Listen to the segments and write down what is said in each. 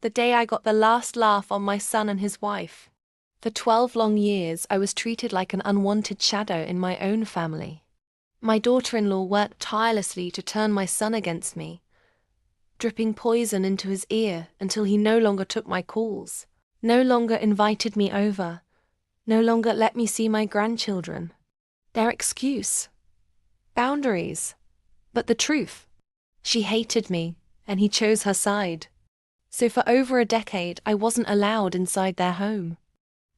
The day I got the last laugh on my son and his wife. For 12 long years, I was treated like an unwanted shadow in my own family. My daughter-in-law worked tirelessly to turn my son against me, dripping poison into his ear until he no longer took my calls, no longer invited me over, no longer let me see my grandchildren. Their excuse. Boundaries. But the truth. She hated me, and he chose her side. So for over a decade, I wasn't allowed inside their home.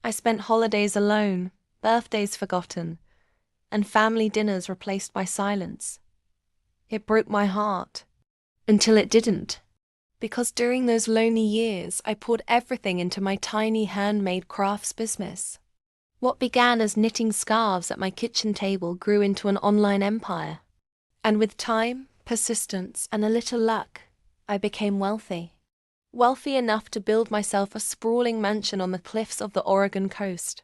I spent holidays alone, birthdays forgotten, and family dinners replaced by silence. It broke my heart. Until it didn't. Because during those lonely years, I poured everything into my tiny handmade crafts business. What began as knitting scarves at my kitchen table grew into an online empire. And with time, persistence, and a little luck, I became wealthy. Wealthy enough to build myself a sprawling mansion on the cliffs of the Oregon coast.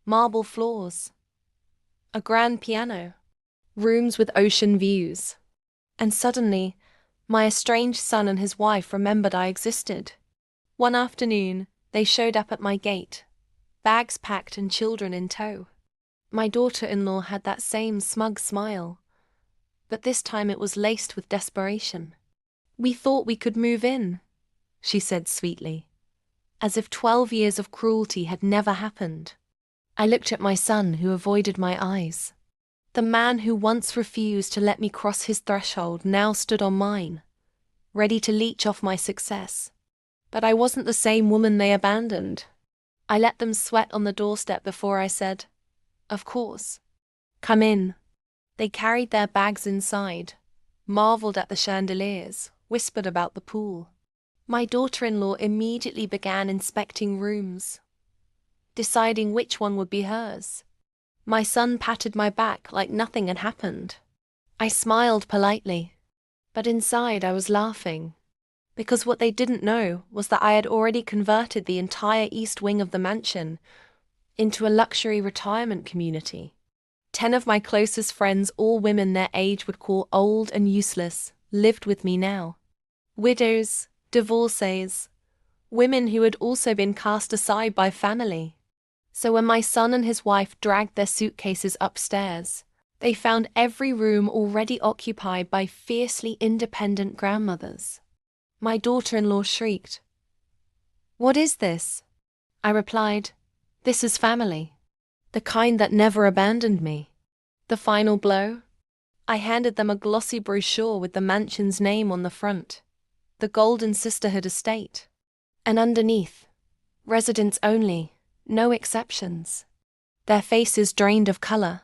Marble floors. A grand piano. Rooms with ocean views. And suddenly, my estranged son and his wife remembered I existed. One afternoon, they showed up at my gate, bags packed and children in tow. My daughter-in-law had that same smug smile, but this time it was laced with desperation. "We thought we could move in," she said sweetly, as if 12 years of cruelty had never happened. I looked at my son, who avoided my eyes. The man who once refused to let me cross his threshold now stood on mine, ready to leech off my success. But I wasn't the same woman they abandoned. I let them sweat on the doorstep before I said, "Of course. Come in." They carried their bags inside, marveled at the chandeliers, whispered about the pool. My daughter-in-law immediately began inspecting rooms, deciding which one would be hers. My son patted my back like nothing had happened. I smiled politely, but inside I was laughing, because what they didn't know was that I had already converted the entire east wing of the mansion into a luxury retirement community. 10 of my closest friends, all women their age would call old and useless, lived with me now. Widows, divorcees, women who had also been cast aside by family. So when my son and his wife dragged their suitcases upstairs, they found every room already occupied by fiercely independent grandmothers. My daughter-in-law shrieked, "What is this?" I replied, "This is family. The kind that never abandoned me." The final blow? I handed them a glossy brochure with the mansion's name on the front, the Golden Sisterhood Estate. And underneath, residents only. No exceptions. Their faces drained of color.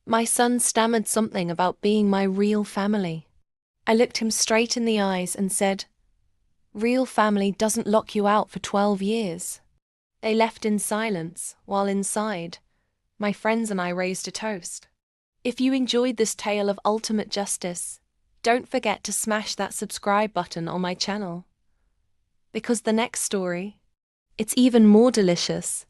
My son stammered something about being my real family. I looked him straight in the eyes and said, "Real family doesn't lock you out for 12 years. They left in silence, while inside, my friends and I raised a toast. If you enjoyed this tale of ultimate justice, don't forget to smash that subscribe button on my channel. Because the next story, it's even more delicious.